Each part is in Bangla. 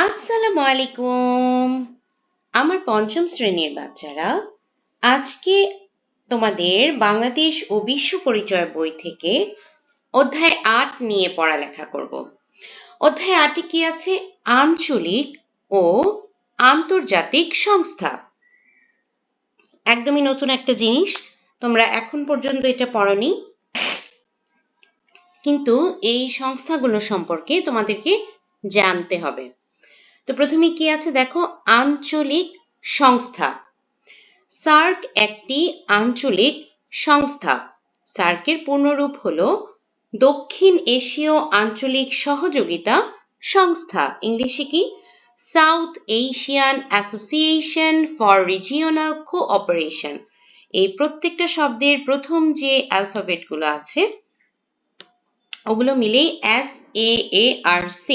আসসালামু আলাইকুম। আমার পঞ্চম শ্রেণীর বাচ্চারা, আজকে তোমাদের বাংলাদেশ ও বিশ্ব পরিচয় বই থেকে অধ্যায় ৮ নিয়ে পড়ালেখা করব। অধ্যায় ৮-এ কি আছে? আঞ্চলিক ও আন্তর্জাতিক সংস্থা। একদমই নতুন একটা জিনিস, তোমরা এখন পর্যন্ত এটা পড়োনি, কিন্তু এই সংস্থাগুলো সম্পর্কে তোমাদেরকে জানতে হবে। তো প্রথমে কি আছে দেখো, আঞ্চলিক সংস্থা। সার্ক একটি আঞ্চলিক সংস্থা। সার্কের পূর্ণরূপ হলো দক্ষিণ এশীয় আঞ্চলিক সহযোগিতা সংস্থা। ইংলিশে কি? South Asian association for regional cooperation. এই প্রত্যেকটা শব্দের প্রথম যে অ্যালফাবেটগুলো আছে ওগুলো মিলেই SAARC,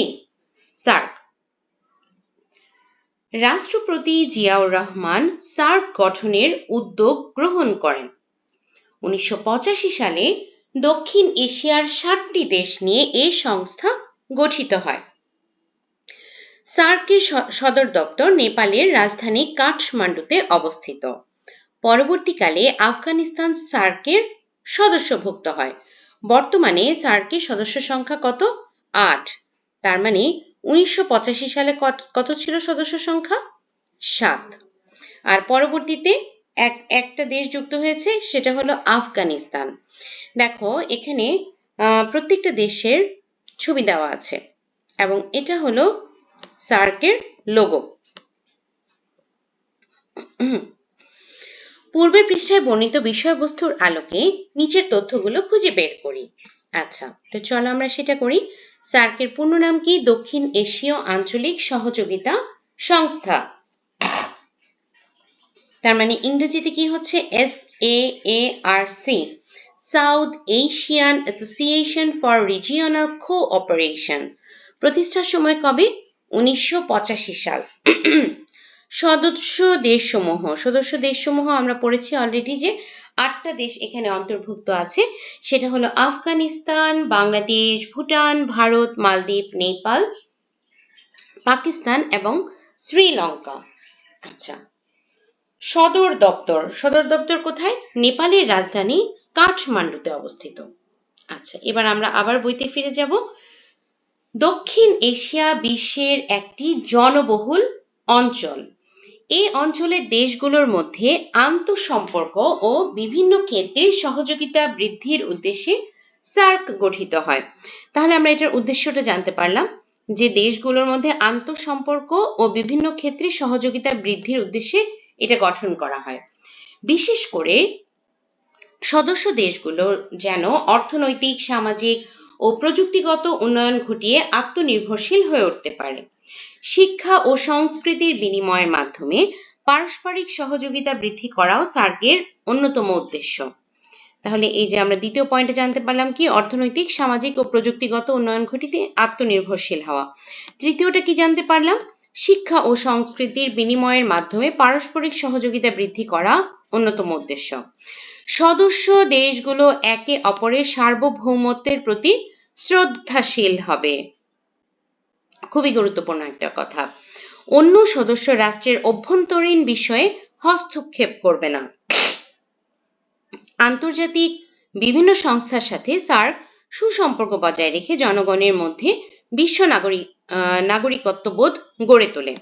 সার্ক। রাষ্ট্রপতি জিয়াউর রহমান সার্ক গঠনের উদ্যোগ গ্রহণ করেন। 1985 সালে দক্ষিণ এশিয়ার 7টি দেশ নিয়ে এই সংস্থা গঠিত হয়। সার্কের সদর দপ্তর নেপালের রাজধানী কাঠমান্ডুতে অবস্থিত। পরবর্তীকালে আফগানিস্তান সার্কের সদস্যভুক্ত হয়। বর্তমানে সার্কের সদস্য সংখ্যা কত? 8। তার মানে 1985 সালে কত ছিল সদস্য সংখ্যা? 7। আর পরবর্তীতে একটা দেশ যুক্ত হয়েছে, সেটা হলো আফগানিস্তান। দেখো এখানে প্রত্যেকটা দেশের ছবি দেওয়া আছে এবং এটা হলো সার্কের লোগো। পূর্বের পৃষ্ঠায় বর্ণিত বিষয়বস্তুর আলোকে নিচের তথ্যগুলো খুঁজে বের করি। আচ্ছা, তো চলো আমরা সেটা করি। সার্কের পূর্ণ নাম কি? দক্ষিণ এশীয় আঞ্চলিক সহযোগিতা সংস্থা। তার মানে ইংরেজিতে কি হচ্ছে? SAARC, south Asian association for regional cooperation. প্রতিষ্ঠার সময় কবে? 1985 সাল। সদস্য দেশসমূহ আমরা পড়েছি অলরেডি যে 8টা দেশ এখানে অন্তর্ভুক্ত আছে। সেটা হলো আফগানিস্তান, বাংলাদেশ, ভুটান, ভারত, মালদ্বীপ, নেপাল, পাকিস্তান এবং শ্রীলঙ্কা। আচ্ছা, সদর দপ্তর কোথায়? নেপালের রাজধানী কাঠমান্ডুতে অবস্থিত। আচ্ছা, এবার আমরা আবার বইতে ফিরে যাব। দক্ষিণ এশিয়া বিশ্বের একটি জনবহুল অঞ্চল। এই অঞ্চলের দেশগুলোর মধ্যে আন্তঃসম্পর্ক ও বিভিন্ন ক্ষেত্রে সহযোগিতা বৃদ্ধির উদ্দেশ্যে সার্ক গঠিত হয়। তাহলে আমরা এটার উদ্দেশ্যটা জানতে পারলাম যে দেশগুলোর মধ্যে আন্তঃসম্পর্ক ও বিভিন্ন ক্ষেত্রে সহযোগিতা বৃদ্ধির উদ্দেশ্যে এটা গঠন করা হয়। বিশেষ করে সদস্য দেশগুলো যেন অর্থনৈতিক, সামাজিক ও প্রযুক্তিগত উন্নয়ন ঘটিয়ে আত্মনির্ভরশীল হয়ে উঠতে পারে। শিক্ষা ও সংস্কৃতির বিনিময়ের মাধ্যমে পারস্পরিক সহযোগিতা বৃদ্ধি করাও সার্কের অন্যতম উদ্দেশ্য। তাহলে এই যে আমরা দ্বিতীয় পয়েন্টে জানতে পারলাম কি? অর্থনৈতিক, সামাজিক ও প্রযুক্তিগত উন্নয়ন ঘটিতে আত্মনির্ভরশীল হওয়া। তৃতীয়টা কি জানতে পারলাম? শিক্ষা ও সংস্কৃতির বিনিময়ের মাধ্যমে পারস্পরিক সহযোগিতা বৃদ্ধি করা অন্যতম উদ্দেশ্য। সদস্য দেশগুলো একে অপরের সার্বভৌমত্বের প্রতি শ্রদ্ধাশীল হবে। খুবই গুরুত্বপূর্ণ একটা কথা। অন্য সদস্য রাষ্ট্রের অভ্যন্তরীণ বিষয়ে হস্তক্ষেপ করবে না। আন্তর্জাতিক বিভিন্ন সংস্থার সাথে সার্ক সুসম্পর্ক বজায় রেখে জনগণের মধ্যে বিশ্ব নাগরিকত্ববোধ গড়ে তোলে।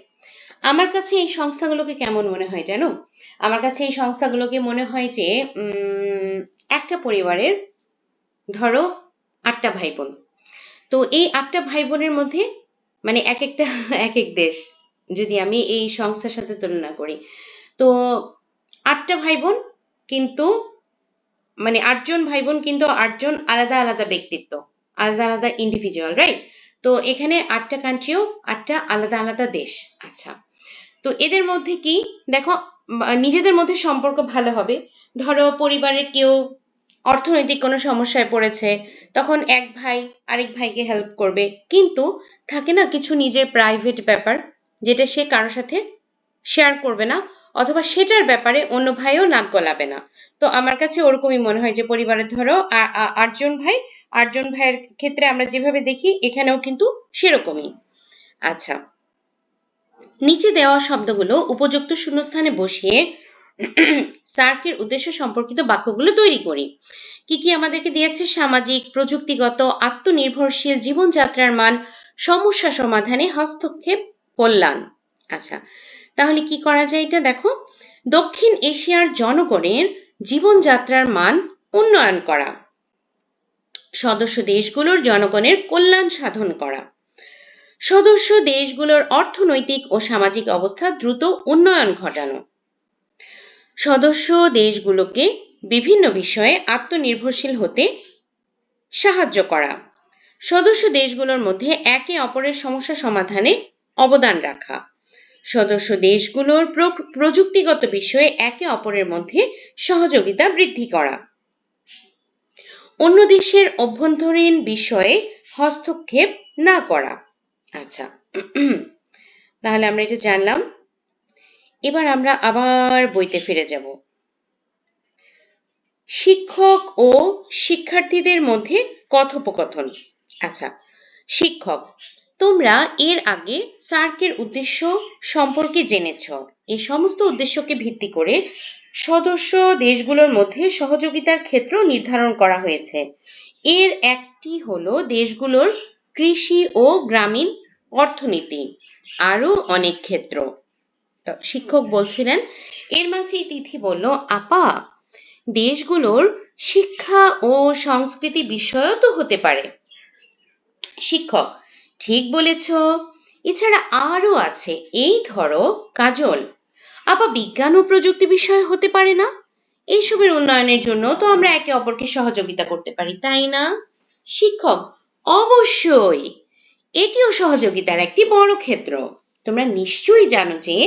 আমার কাছে এই সংস্থাগুলোকে কেমন মনে হয় জানো? আমার কাছে এই সংস্থাগুলোকে মনে হয় যে একটা পরিবারের ধরো 8টা ভাই বোন। তো এই 8টা ভাই বোনের মধ্যে মানে এক এক দেশ, যদি আমি এই সংস্থার সাথে তুলনা করি, তো 8টা ভাই বোন কিন্তু মানে 8 জন ভাই বোন কিন্তু 8 জন আলাদা আলাদা ব্যক্তিত্ব, আলাদা আলাদা ইন্ডিভিজুয়াল, রাইট? তো এখানে 8টা কান্ট্রিও 8টা আলাদা আলাদা দেশ। আচ্ছা, তো এদের মধ্যে কি দেখো, নিজেদের মধ্যে সম্পর্ক ভালো হবে। ধরো পরিবারের কেউ অর্থনৈতিক কোনো সমস্যায় পড়েছে, তখন এক ভাই আরেক ভাইকে হেল্প করবে, কিন্তু থাকে না কিছু নিজের প্রাইভেট ব্যাপার যেটা সে কারোর সাথে শেয়ার করবে না, অথবা সেটার ব্যাপারে অন্য ভাইও নাক গলাবে না। তো আমার কাছে ওরকমই মনে হয় যে পরিবারের ধরো 8 জন ভাই, 8 জন ভাইয়ের ক্ষেত্রে আমরা যেভাবে দেখি এখানেও কিন্তু সেরকমই। আচ্ছা, নিচে দেওয়া শব্দগুলো উপযুক্ত শূন্যস্থানে বসিয়ে সার্কের উদ্দেশ্য সম্পর্কিত বাক্যগুলো তৈরি করি। কি কি আমাদেরকে দিয়েছে? সামাজিক, প্রযুক্তিগত, আত্মনির্ভরশীল জীবনযাত্রার মান, সমস্যা সমাধানে হস্তক্ষেপ, কল্যাণ। আচ্ছা, তাহলে কি করা যায় এটা দেখো। দক্ষিণ এশিয়ার জনগণের জীবনযাত্রার মান উন্নয়ন করা, সদস্য দেশগুলোর জনগণের কল্যাণ সাধন করা, সদস্য দেশগুলোর অর্থনৈতিক ও সামাজিক অবস্থা দ্রুত উন্নয়ন ঘটানো, সদস্য দেশগুলোকে বিভিন্ন বিষয়ে আত্মনির্ভরশীল হতে সাহায্য করা, সদস্য দেশগুলোর মধ্যে একে অপরের সমস্যা সমাধানে অবদান রাখা, সদস্য দেশগুলোর প্রযুক্তিগত বিষয়ে একে অপরের মধ্যে সহযোগিতা বৃদ্ধি করা, অন্য দেশের অভ্যন্তরীণ বিষয়ে হস্তক্ষেপ না করা। আচ্ছা, তাহলে আমরা এটা জানলাম। এবার আমরা আবার বইতে ফিরে যাব। শিক্ষক ও শিক্ষার্থীদের মধ্যে কথোপকথন। আচ্ছা, শিক্ষক, তোমরা এর আগে সার্কের উদ্দেশ্য সম্পর্কে জেনেছ। এই সমস্ত উদ্দেশ্যকে ভিত্তি করে সদস্য দেশগুলোর মধ্যে সহযোগিতার ক্ষেত্র নির্ধারণ করা হয়েছে। এর একটি হলো দেশগুলোর কৃষি ও গ্রামীণ অর্থনীতি, আরো অনেক ক্ষেত্র। শিক্ষক বলছিলেন, এর মাঝে তিথি বলল, আপা, দেশগুলোর শিক্ষা ও সংস্কৃতি বিষয়ও তো হতে পারে। শিক্ষক, ঠিক বলেছ, এছাড়া আরো আছে। এই ধরো কাজল, আপা, বিজ্ঞান ও প্রযুক্তি বিষয় হতে পারে না? এইসবের উন্নয়নের জন্য তো আমরা একে অপরকে সহযোগিতা করতে পারি, তাই না? শিক্ষক, অবশ্যই, এটিও সহযোগিতার একটি বড় ক্ষেত্র। তোমরা নিশ্চয়ই জানো যে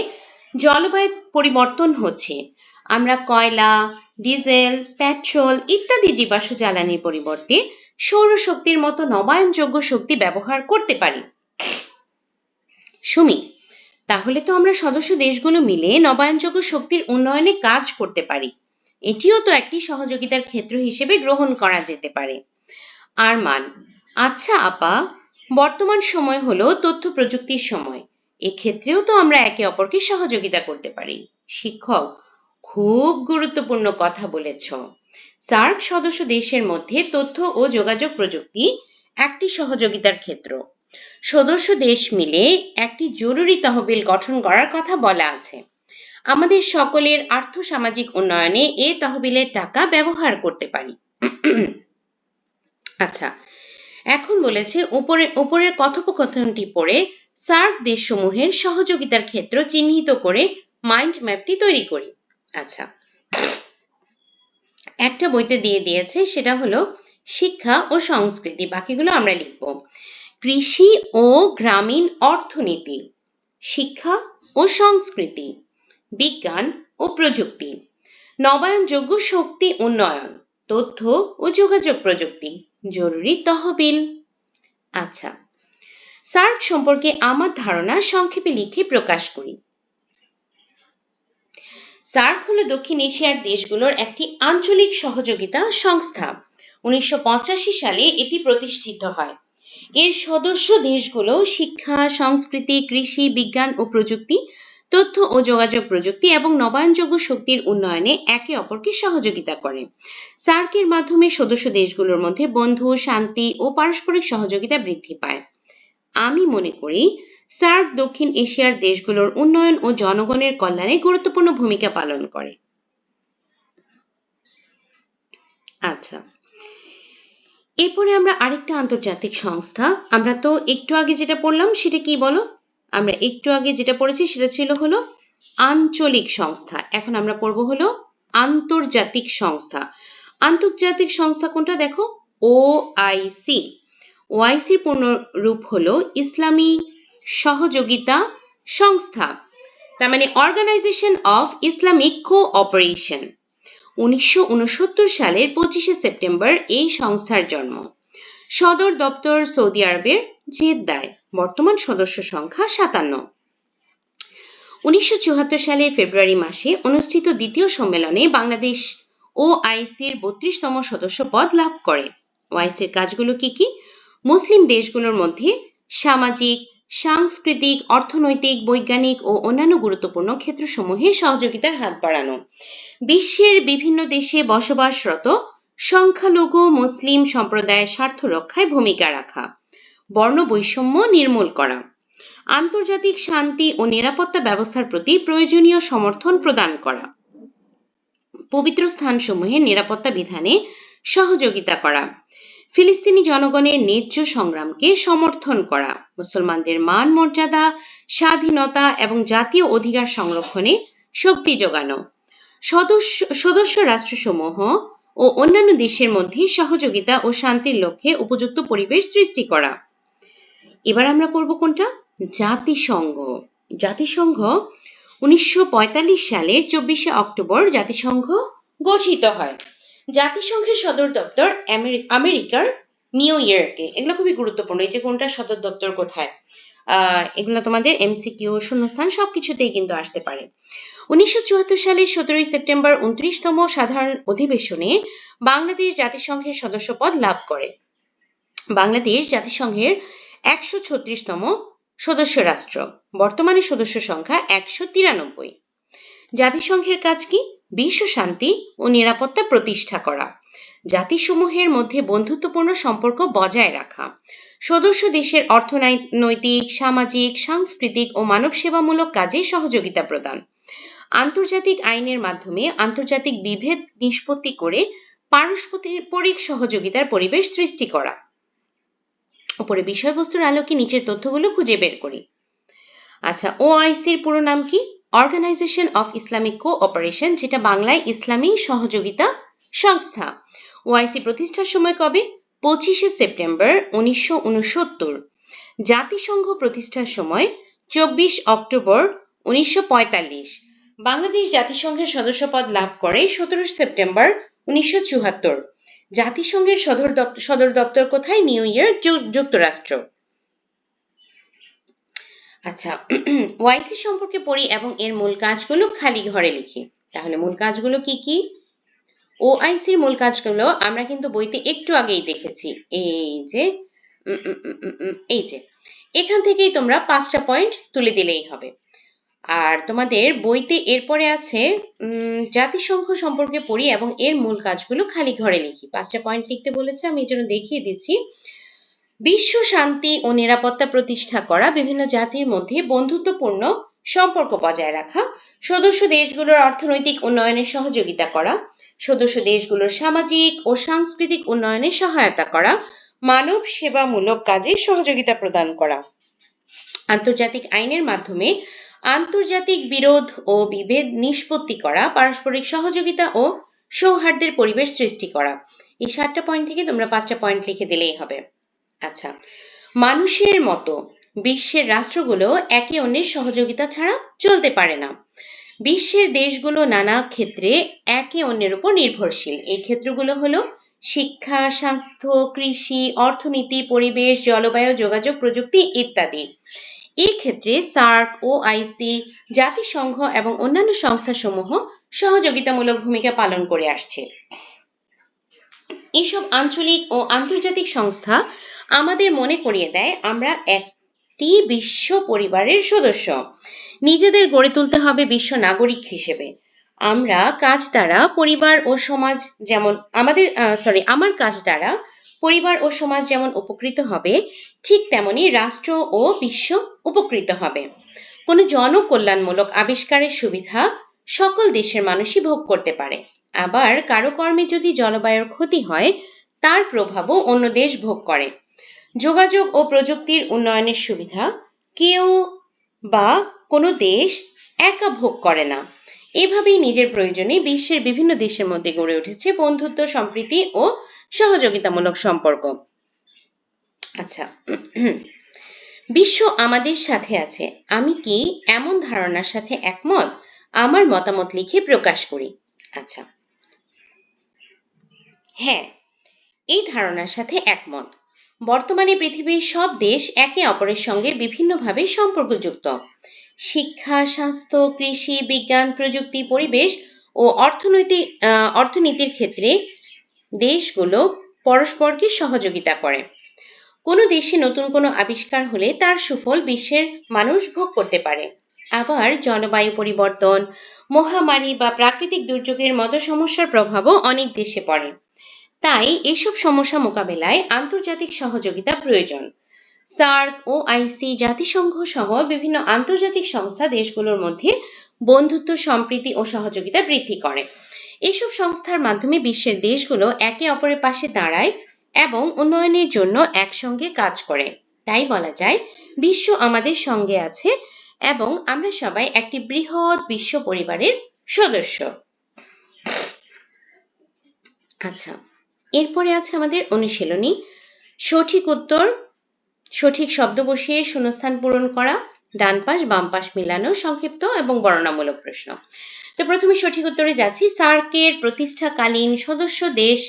জলবায়ু পরিবর্তন হচ্ছে। আমরা কয়লা, ডিজেল, পেট্রোল ইত্যাদি জীবাশ্ম জ্বালানির পরিবর্তে সৌরশক্তির মতো নবায়নযোগ্য শক্তি ব্যবহার করতে পারি। সুমি, তাহলে তো আমরা সদস্য দেশগুলো মিলে নবায়নযোগ্য শক্তির উন্নয়নে কাজ করতে পারি। এটিও তো একটি সহযোগিতার ক্ষেত্র হিসেবে গ্রহণ করা যেতে পারে। আরমান, আচ্ছা আপা, বর্তমান সময় হলো তথ্য প্রযুক্তির সময়। এক্ষেত্রেও তো আমরা একে অপরকে সহযোগিতা করতে পারি। শিক্ষক, খুব গুরুত্বপূর্ণ কথা বলেছ। সার্ক সদস্য দেশের মধ্যে তথ্য ও যোগাযোগ প্রযুক্তি একটি সহযোগিতার ক্ষেত্র। সদস্য দেশ মিলে একটি জরুরি তহবিল গঠন করার কথা বলা আছে। আমাদের সকলের আর্থসামাজিক উন্নয়নে এই তহবিলের টাকা ব্যবহার করতে পারি। আচ্ছা, এখন বলেছে উপরের কথোপকথনটি পড়ে সার্ক দেশসমূহের সহযোগিতার ক্ষেত্র চিহ্নিত করে মাইন্ড ম্যাপটি তৈরি করি। আচ্ছা, একটা বইতে দিয়ে দিয়েছে, সেটা হলো শিক্ষা ও সংস্কৃতি। বাকিগুলো আমরা লিখব। কৃষি ও গ্রামীণ অর্থনীতি, শিক্ষা ও সংস্কৃতি, বিজ্ঞান ও প্রযুক্তি, নবায়নযোগ্য শক্তি উন্নয়ন, তথ্য ও যোগাযোগ প্রযুক্তি, জরুরি তহবিল। আচ্ছা, সার্ক সম্পর্কে আমার ধারণা সংক্ষেপে লিখে প্রকাশ করি। সার্ক হলো দক্ষিণ এশিয়ার দেশগুলোর একটি আঞ্চলিক সহযোগিতা সংস্থা। 1985 সালে এটি প্রতিষ্ঠিত হয়। এর সদস্য দেশগুলো শিক্ষা, সংস্কৃতি, কৃষি, বিজ্ঞান ও প্রযুক্তি, তথ্য ও যোগাযোগ প্রযুক্তি এবং নবায়নযোগ্য শক্তির উন্নয়নে একে অপরকে সহযোগিতা করে। সার্কের মাধ্যমে সদস্য দেশগুলোর মধ্যে বন্ধু, শান্তি ও পারস্পরিক সহযোগিতা বৃদ্ধি পায়। আমি মনে করি সার্ক দক্ষিণ এশিয়ার দেশগুলোর উন্নয়ন ও জনগণের কল্যাণে গুরুত্বপূর্ণ ভূমিকা পালন করে। আচ্ছা, এরপরে আমরা আরেকটা আন্তর্জাতিক সংস্থা, আমরা তো একটু আগে যেটা পড়লাম সেটা কি বলো? আমরা একটু আগে যেটা পড়েছি সেটা ছিল হলো আঞ্চলিক সংস্থা। এখন আমরা পড়বো হলো আন্তর্জাতিক সংস্থা। আন্তর্জাতিক সংস্থা কোনটা দেখো? ওআইসি। ওআইসির পূর্ণ রূপ হলো ইসলামী সহযোগিতা সংস্থা, তার মানে অর্গানাইজেশন অফ ইসলামিক কোঅপারেশন। 1969 সালের 25শে সেপ্টেম্বর এই সংস্থার জন্ম। সদর দপ্তর সৌদি আরবের জেদ্দায়। বর্তমান সদস্য সংখ্যা 57। 1974 সালের ফেব্রুয়ারি মাসে অনুষ্ঠিত দ্বিতীয় সম্মেলনে বাংলাদেশ ওআইসির 32তম সদস্য পদ লাভ করে। ওআইসির কাজগুলো কি কি? মুসলিম দেশগুলোর মধ্যে সামাজিক, সাংস্কৃতিক, অর্থনৈতিক, বৈজ্ঞানিক ও অন্যান্য গুরুত্বপূর্ণ ক্ষেত্রসমূহে সহযোগিতার হাত বাড়ানো। বিশ্বের বিভিন্ন দেশে বসবাসরত সংখ্যালঘু মুসলিম সম্প্রদায়ের স্বার্থ রক্ষায় ভূমিকা রাখা। বর্ণ বৈষম্য নির্মূল করা। আন্তর্জাতিক শান্তি ও নিরাপত্তা ব্যবস্থার প্রতি প্রয়োজনীয় সমর্থন প্রদান করা। পবিত্র স্থানসমূহের নিরাপত্তা বিধানে সহযোগিতা করা। ফিলিস্তিনি জনগণের ন্যায্য সংগ্রামকে সমর্থন করা। মুসলমানদের মান মর্যাদা, স্বাধীনতা এবং জাতীয় অধিকার সংরক্ষণে শক্তি যোগানো। সদস্য রাষ্ট্রসমূহ ও অন্যান্য দেশের মধ্যে সহযোগিতা ও শান্তির লক্ষ্যে উপযুক্ত পরিবেশ সৃষ্টি করা। এবার আমরা করব কোনটা? জাতিসংঘ। জাতিসংঘ 1945 সালে 24শে অক্টোবর জাতিসংঘ গঠিত হয়। জাতিসংঘের সদর দপ্তর আমেরিকার নিউ ইয়র্কে। এগুলো খুবই গুরুত্বপূর্ণ, এই যে কোনটা সদর দপ্তর কোথায়, এগুলো তোমাদের এমসিকিউ, শূন্যস্থান সবকিছুতেই কিন্তু আসতে পারে। 1974 সালের 17 সেপ্টেম্বর 29তম সাধারণ অধিবেশনে বাংলাদেশ জাতিসংঘের সদস্যপদ লাভ করে। বাংলাদেশ জাতিসংঘের 136তম সদস্য রাষ্ট্র। বর্তমানে সদস্য সংখ্যা 193। জাতিসংঘের কাজ কি? বিশ্ব শান্তি ও নিরাপত্তা প্রতিষ্ঠা করা, জাতিসমূহের মধ্যে বন্ধুত্বপূর্ণ সম্পর্ক বজায় রাখা, সদস্য দেশের অর্থনৈতিক, সামাজিক, সাংস্কৃতিক ও মানব সেবামূলক কাজে সহযোগিতা প্রদান, আন্তর্জাতিক আইনের মাধ্যমে আন্তর্জাতিক বিভেদ নিষ্পত্তি করে পারস্পরিক সহযোগিতার পরিবেশ সৃষ্টি করা। উপরে বিষয়বস্তুর আলোকে নিচের তথ্যগুলো খুঁজে বের করি। আচ্ছা, ওআইসির পুরো নাম কি? অর্গানাইজেশন অফ ইসলামিক কোঅপারেশন, যেটা বাংলায় ইসলামী সহযোগিতা সংস্থা। ওআইসি প্রতিষ্ঠার সময় কবে? 25শে সেপ্টেম্বর 1969। জাতিসংঘ প্রতিষ্ঠার সময় 24 অক্টোবর 1945। বাংলাদেশ জাতিসংঘের সদস্যপদ লাভ করে 17 সেপ্টেম্বর 1974। জাতিসংঘের সদর দপ্তর কোথায়? নিউ ইয়র্ক, যুক্তরাষ্ট্র। আচ্ছা, ওআইসি সম্পর্কে পড়ি এবং এর মূল কাজগুলো খালি ঘরে লিখি। তাহলে মূল কাজগুলো কি কি? ওআইসির মূল কাজগুলো আমরা কিন্তু বইতে একটু আগেই দেখেছি। এই যে এখান থেকেই তোমরা 5টা পয়েন্ট তুলে দিলেই হবে। আর তোমাদের বইতে এরপরে আছে জাতিসংঘ সম্পর্কে পড়ি এবং এর মূল কাজগুলো খালি ঘরে লিখি। 5টা পয়েন্ট লিখতে বলেছে, আমি এর জন্য দেখিয়ে দিচ্ছি। বিশ্ব শান্তি ও নিরাপত্তা প্রতিষ্ঠা করা, বিভিন্ন জাতির মধ্যে বন্ধুত্বপূর্ণ সম্পর্ক বজায় রাখা, সদস্য দেশগুলোর অর্থনৈতিক উন্নয়নে সহযোগিতা করা, সদস্য দেশগুলোর সামাজিক ও সাংস্কৃতিক উন্নয়নে সহায়তা করা, মানব সেবামূলক কাজে সহযোগিতা প্রদান করা, আন্তর্জাতিক আইনের মাধ্যমে আন্তর্জাতিক বিরোধ ও বিভেদ নিষ্পত্তি করা, পারস্পরিক সহযোগিতা ও সৌহার্দ্যের পরিবেশ সৃষ্টি করা। এই 7টা পয়েন্ট থেকে তোমরা 5টা পয়েন্ট লিখে দিলেই হবে। আচ্ছা, মানুষের মতো বিশ্বের রাষ্ট্রগুলো একে অন্যের সহযোগিতা ছাড়া চলতে পারে না। বিশ্বের দেশগুলো নানা ক্ষেত্রে একে অন্যের উপর নির্ভরশীল। এই ক্ষেত্রগুলো হলো শিক্ষা, স্বাস্থ্য, কৃষি, অর্থনীতি, পরিবেশ, জলবায়ু, যোগাযোগ প্রযুক্তি ইত্যাদি। এই ক্ষেত্রে সার্ক, ওআইসি, জাতিসংঘ এবং অন্যান্য সংস্থাসমূহ সহযোগিতামূলক ভূমিকা পালন করে আসছে। এইসব আঞ্চলিক ও আন্তর্জাতিক সংস্থা আমাদের মনে করিয়ে দেয় আমরা একটি বিশ্ব পরিবারের সদস্য। নিজেদের গড়ে তুলতে হবে বিশ্ব নাগরিক হিসেবে। আমরা কাজ দ্বারা পরিবার ও সমাজ যেমন আমার কাজ দ্বারা পরিবার ও সমাজ যেমন উপকৃত হবে, ঠিক তেমনি রাষ্ট্র ও বিশ্ব উপকৃত হবে। কোনো জনকল্যাণমূলক আবিষ্কারের সুবিধা সকল দেশের মানুষই ভোগ করতে পারে। আবার কারো কর্মে যদি জলবায়ুর ক্ষতি হয়, তার প্রভাবও অন্য দেশ ভোগ করে। যোগাযোগ ও প্রযুক্তির উন্নয়নের সুবিধা কেউ বা কোনো দেশ একা ভোগ করে না। এভাবেই নিজের প্রয়োজনে বিশ্বের বিভিন্ন দেশের মধ্যে গড়ে উঠেছে বন্ধুত্ব, সম্প্রীতি ও সহযোগিতামূলক সম্পর্ক। আচ্ছা, বিশ্ব আমাদের সাথে আছে, আমি কি এমন ধারণার সাথে একমত? আমার মতামত লিখে প্রকাশ করি। আচ্ছা, হ্যাঁ, এই ধারণার সাথে একমত। বর্তমানে পৃথিবীর সব দেশ একে অপরের সঙ্গে বিভিন্নভাবে সম্পর্কযুক্ত। শিক্ষা, স্বাস্থ্য, কৃষি, বিজ্ঞান, প্রযুক্তি, পরিবেশ ও অর্থনীতির ক্ষেত্রে দেশগুলো পরস্পরকে সহযোগিতা করে। কোনো দেশে নতুন কোনো আবিষ্কার হলে তার সুফল বিশ্বের মানুষ ভোগ করতে পারে। আবার জলবায়ু পরিবর্তন, মহামারী বা প্রাকৃতিক দুর্যোগের মতো সমস্যার প্রভাবও অনেক দেশে পড়ে। তাই এসব সমস্যা মোকাবেলায় আন্তর্জাতিক সহযোগিতা প্রয়োজন। সার্ক, ওআইসি, জাতিসংঘ সহ বিভিন্ন আন্তর্জাতিক সংস্থা দেশগুলোর মধ্যে বন্ধুত্ব, সম্প্রীতি ও সহযোগিতা বৃদ্ধি করে। এসব সংস্থার মাধ্যমে বিশ্বের দেশগুলো একে অপরের পাশে দাঁড়ায় এবং উন্নয়নের জন্য একসঙ্গে কাজ করে। তাই বলা যায় বিশ্ব আমাদের সঙ্গে আছে এবং আমরা সবাই একটি বৃহৎ বিশ্ব পরিবারের সদস্য। আচ্ছা, এরপরে আছে আমাদের অনুশীলনী। সঠিক উত্তর, সঠিক শব্দ বসিয়ে শূন্যস্থান পূরণ করা, ডান পাশ বাম পাশ মিলানো, সংক্ষিপ্ত এবং বর্ণনামূলক প্রশ্ন। তো প্রথমে সঠিক উত্তরে যাচ্ছি। সার্কের প্রতিষ্ঠাকালীন সদস্য দেশ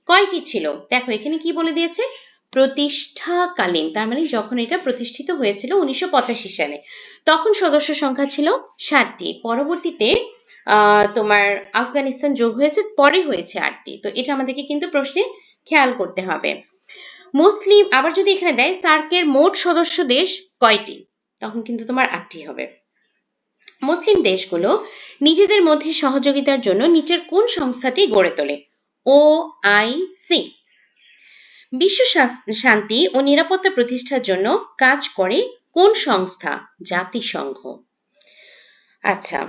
কয়টি ছিল? দেখো এখানে কি বলে দিয়েছে, প্রতিষ্ঠাকালীন, তার মানে যখন এটা প্রতিষ্ঠিত হয়েছিল 1985 সালে, তখন সদস্য সংখ্যা ছিল 7টি। পরবর্তীতে তোমার আফগানিস্তান যোগ হয়েছে, পরে হয়েছে 8টি। তো এটা আমাদেরকে কিন্তু প্রশ্নে খেয়াল করতে হবে। মুসলিম, আবার যদি এখানে দেয় সার্কের মোট সদস্য দেশ কয়টি, তখন কিন্তু তোমার 8টি হবে। মুসলিম দেশগুলো নিজেদের মধ্যে সহযোগিতার জন্য নিচের কোন সংস্থাটি গড়ে তোলে? ওআইসি। বিশ্ব শান্তি ও নিরাপত্তা প্রতিষ্ঠার জন্য কাজ করে কোন সংস্থা? জাতিসংঘ। আচ্ছা,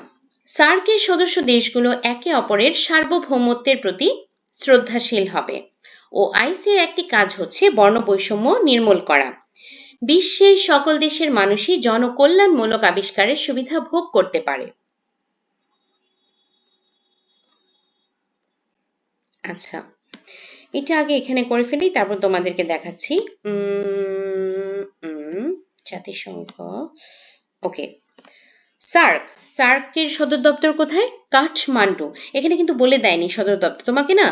সার্কের সদস্য দেশগুলো একে অপরের সার্বভৌমত্বের প্রতি শ্রদ্ধাশীল হবে। ওআইসির একটি কাজ হচ্ছে বর্ণবৈষম্য নির্মূল করা। বিশ্বের সকল দেশের মানুষই জনকল্যাণমূলক আবিষ্কারের সুবিধা ভোগ করতে পারে। আচ্ছা, এটা আগে এখানে করে ফেলি, তারপর তোমাদেরকে দেখাচ্ছি। জাতিসংঘ, ওকে। সার্কের সদর দপ্তর কোথায়? কাঠমান্ডু। এখানে কিন্তু বলে দেয়নি সদর দপ্তর। তোমাকে না,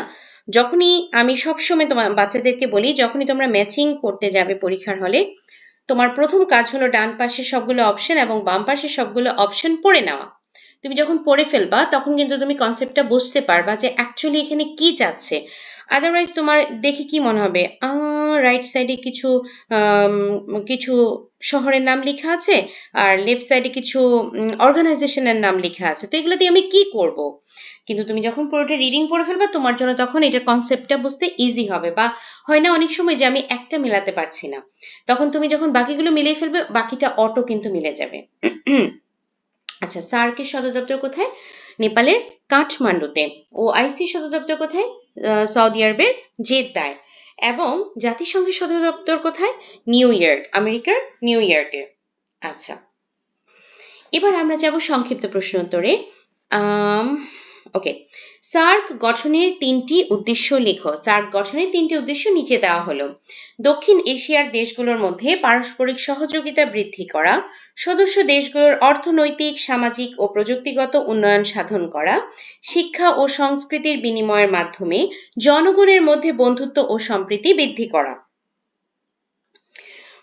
যখনই আমি সবসময় তোমার বাচ্চাদেরকে বলি, যখনই তোমরা ম্যাচিং করতে যাবে পরীক্ষার হলে, তোমার প্রথম কাজ হলো ডান পাশের সবগুলো অপশন এবং বাম পাশের সবগুলো অপশন পড়ে নেওয়া। তুমি যখন পড়ে ফেলবা তখন কিন্তু তুমি কনসেপ্টটা বুঝতে পারবা যে অ্যাকচুয়ালি এখানে কি চাচ্ছে। আদারওয়াইজ তোমার দেখে কি মনে হবে, রাইট সাইডে কিছু কিছু শহরের নাম লেখা আছে আর লেফট সাইডে কিছু অর্গানাইজেশনের নাম লেখা আছে, তো এগুলো দিয়ে আমি কি করব? কিন্তু তুমি যখন পুরোটা রিডিং পড়ে ফেলবা তোমার জন্য তখন এটার কনসেপ্টটা বুঝতে ইজি হবে। বা হয় না অনেক সময় যে আমি একটা মেলাতে পারছি না, তখন তুমি যখন বাকিগুলো মিলিয়ে ফেলবে বাকিটা অটো কিন্তু মিলে যাবে। আচ্ছা, সার্কের সদর দপ্তর কোথায়? নেপালের কাঠমান্ডুতে। ওআইসি সদর দপ্তর কোথায়? সৌদি আরবের জেদ্দায়। এবং জাতিসংঘের সদর দপ্তর কোথায়? নিউ ইয়র্ক, আমেরিকার নিউ ইয়র্কে। আচ্ছা, এবার আমরা যাব সংক্ষিপ্ত প্রশ্ন উত্তরে। ওকে, সার্ক গঠনের 3টি উদ্দেশ্য লেখো। সার্ক গঠনের 3টি উদ্দেশ্য নিচে দেওয়া হলো। দক্ষিণ এশিয়ার দেশগুলোর মধ্যে পারস্পরিক সহযোগিতা বৃদ্ধি করা, সদস্য দেশগুলোর অর্থনৈতিক, সামাজিক ও প্রযুক্তিগত উন্নয়ন সাধন করা, শিক্ষা ও সংস্কৃতির বিনিময়ের মাধ্যমে জনগণের মধ্যে বন্ধুত্ব ও সম্প্রীতি বৃদ্ধি করা।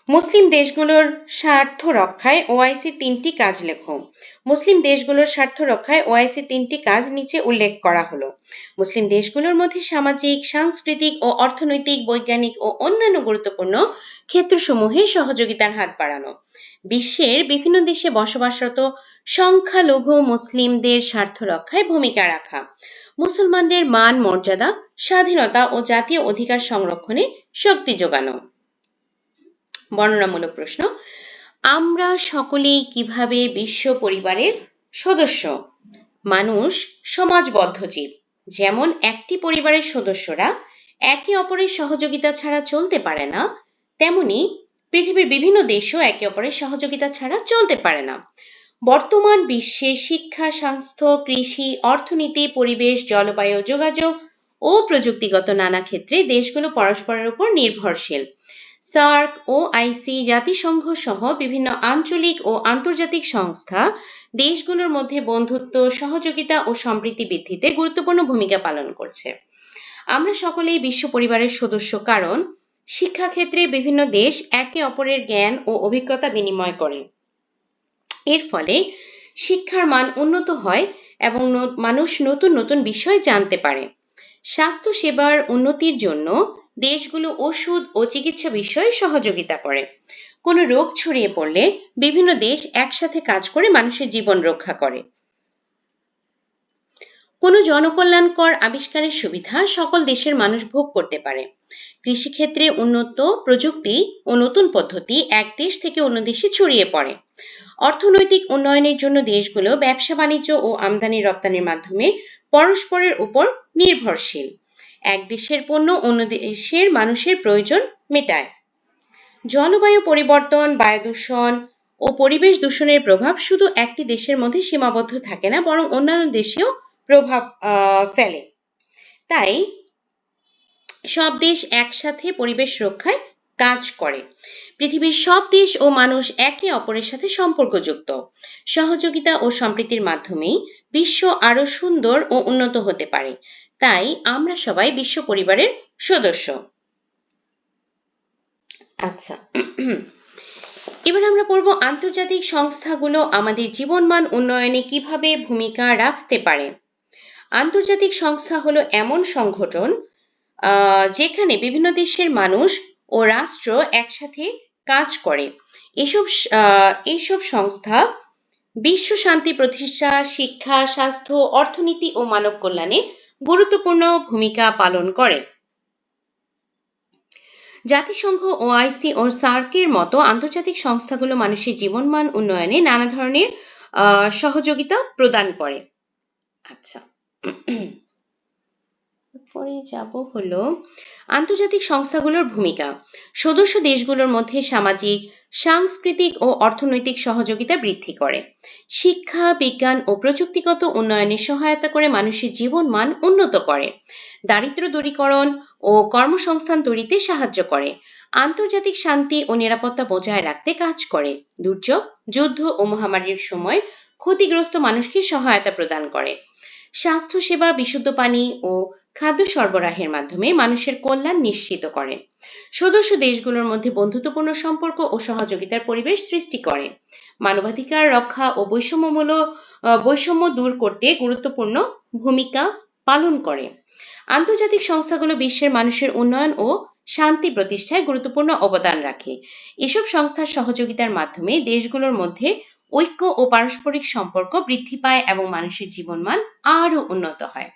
মুসলিম দেশগুলোর স্বার্থ রক্ষায় ওআইসি 3টি কাজ লেখো। মুসলিম দেশগুলোর স্বার্থ রক্ষায় ওআইসি 3টি কাজ নিচে উল্লেখ করা হলো। মুসলিম দেশগুলোর মধ্যে সামাজিক, সাংস্কৃতিক ও অর্থনৈতিক, বৈজ্ঞানিক ও অন্যান্য গুরুত্বপূর্ণ ক্ষেত্রসমূহে সহযোগিতার হাত বাড়ানো। বিশ্বের বিভিন্ন দেশে বসবাসরত সংখ্যালঘু মুসলিমদের স্বার্থ রক্ষায় ভূমিকা রাখা। মুসলমানদের মান, মর্যাদা, স্বাধীনতা ও জাতীয় অধিকার সংরক্ষণে শক্তি যোগানো। বর্ণনামূলক প্রশ্ন। আমরা সকলেই কিভাবে বিশ্ব পরিবারের সদস্য? মানুষ সমাজবদ্ধ জীব। যেমন একটি পরিবারের সদস্যরা একে অপরের সহযোগিতা ছাড়া চলতে পারে না, তেমনি পৃথিবীর বিভিন্ন দেশও একে অপরের সহযোগিতা ছাড়া চলতে পারে না। বর্তমান বিশ্বে শিক্ষা, স্বাস্থ্য, কৃষি, অর্থনীতি, পরিবেশ, জলবায়ু, যোগাযোগ ও প্রযুক্তিগত নানা ক্ষেত্রে দেশগুলো পরস্পরের উপর নির্ভরশীল। সার্ক, ওআইসি, জাতিসংঘ সহ বিভিন্ন আঞ্চলিক ও আন্তর্জাতিক সংস্থা দেশগুলোর মধ্যে বন্ধুত্ব, সহযোগিতা ও সম্প্রীতি বৃদ্ধিতে গুরুত্বপূর্ণ ভূমিকা পালন করছে। আমরা সকলেই বিশ্ব পরিবারের সদস্য কারণ শিক্ষাক্ষেত্রে বিভিন্ন দেশ একে অপরের জ্ঞান ও অভিজ্ঞতা বিনিময় করে। এর ফলে শিক্ষার মান উন্নত হয় এবং মানুষ নতুন নতুন বিষয় জানতে পারে। স্বাস্থ্য সেবার উন্নতির জন্য দেশগুলো ওষুধ ও চিকিৎসা বিষয়ে সহযোগিতা করে। কোনো রোগ ছড়িয়ে পড়লে বিভিন্ন দেশ একসাথে কাজ করে মানুষের জীবন রক্ষা করে। কোনো জনকল্যাণকর আবিষ্কারের সুবিধা সকল দেশের মানুষ ভোগ করতে পারে। কৃষিক্ষেত্রে উন্নত প্রযুক্তি ও নতুন পদ্ধতি এক দেশ থেকে অন্য দেশে ছড়িয়ে পড়ে। অর্থনৈতিক উন্নয়নের জন্য দেশগুলো ব্যবসা বাণিজ্য ও আমদানি রপ্তানির মাধ্যমে পরস্পরের উপর নির্ভরশীল। এক দেশের পণ্য অন্য দেশের মানুষের প্রয়োজন মেটায়। জলবায়ু পরিবর্তন, বায়ু দূষণ ও পরিবেশ দূষণের প্রভাব শুধু একটি দেশের মধ্যে সীমাবদ্ধ থাকে না, বরং অন্যান্য দেশেও প্রভাব ফেলে। তাই সব দেশ একসাথে পরিবেশ রক্ষায় কাজ করে। পৃথিবীর সব দেশ ও মানুষ একে অপরের সাথে সম্পর্কযুক্ত। সহযোগিতা ও সম্প্রীতির মাধ্যমেই বিশ্ব আরো সুন্দর ও উন্নত হতে পারে। তাই আমরা সবাই বিশ্ব পরিবারের সদস্য। আচ্ছা, এবার আমরা পড়ব আন্তর্জাতিক সংস্থাগুলো আমাদের জীবনমান উন্নয়নে কিভাবে ভূমিকা রাখতে পারে। আন্তর্জাতিক সংস্থা হলো এমন সংগঠন যেখানে বিভিন্ন দেশের মানুষ ও রাষ্ট্র একসাথে কাজ করে। এইসব সংস্থা বিশ্ব শান্তি প্রতিষ্ঠা, শিক্ষা, স্বাস্থ্য, অর্থনীতি ও মানব কল্যাণে গুরুত্বপূর্ণ ভূমিকা পালন করে। জাতিসংঘ, ওআইসি ও সার্কের মতো আন্তর্জাতিক সংস্থাগুলো মানুষের জীবনমান উন্নয়নে নানা ধরনের সহযোগিতা প্রদান করে। আচ্ছা, পরে যাব হলো আন্তর্জাতিক সংস্থাগুলোর ভূমিকা। সদস্য দেশগুলোর মধ্যে সামাজিক, সাংস্কৃতিক ও অর্থনৈতিক সহযোগিতা বৃদ্ধি করে। শিক্ষা, বিজ্ঞান ও প্রযুক্তিগত উন্নয়নে সহায়তা করে মানুষের জীবনমান উন্নত করে। দারিদ্র্য দূরীকরণ ও কর্মসংস্থান তৈরিতে সাহায্য করে। আন্তর্জাতিক শান্তি ও নিরাপত্তা বজায় রাখতে কাজ করে। দুর্যোগ, যুদ্ধ ও মহামারীর সময় ক্ষতিগ্রস্ত মানুষকে সহায়তা প্রদান করে। স্বাস্থ্যসেবা, বিশুদ্ধ পানি ও খাদ্য সরবরাহের মাধ্যমে মানুষের কল্যাণ নিশ্চিত করে। সদস্য দেশগুলোর মধ্যে বন্ধুত্বপূর্ণ সম্পর্ক ও সহযোগিতার পরিবেশ সৃষ্টি করে। মানবাধিকার রক্ষা ও বৈষম্য দূর করতে গুরুত্বপূর্ণ ভূমিকা পালন করে। আন্তর্জাতিক সংস্থাগুলো বিশ্বের মানুষের উন্নয়ন ও শান্তি প্রতিষ্ঠায় গুরুত্বপূর্ণ অবদান রাখে। এসব সংস্থার সহযোগিতার মাধ্যমে দেশগুলোর মধ্যে ঐক্য ও পারস্পরিক সম্পর্ক বৃদ্ধি পায় এবং মানুষের জীবনমান আরো উন্নত হয়।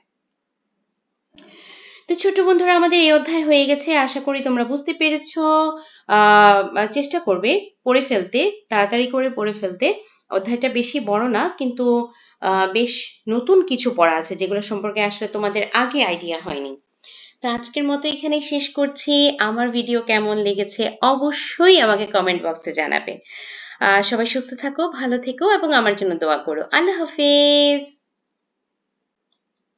তো ছোট বন্ধুরা, আমাদের এই অধ্যায় হয়ে গেছে। আশা করি তোমরা বুঝতে পেরেছো। চেষ্টা করবে পড়ে ফেলতে, তাড়াতাড়ি করে পড়ে ফেলতে। অধ্যায়টা বেশি বড় না, কিন্তু বেশ নতুন কিছু পড়া আছে যেগুলো সম্পর্কে আসলে তোমাদের আগে আইডিয়া হয়নি। তো আজকের মতো এখানেই শেষ করছি। আমার ভিডিও কেমন লেগেছে অবশ্যই আমাকে কমেন্ট বক্সে জানাবে। সবাই সুস্থ থাকো, ভালো থেকো এবং আমার জন্য দোয়া করো। আল্লাহ হাফেজ।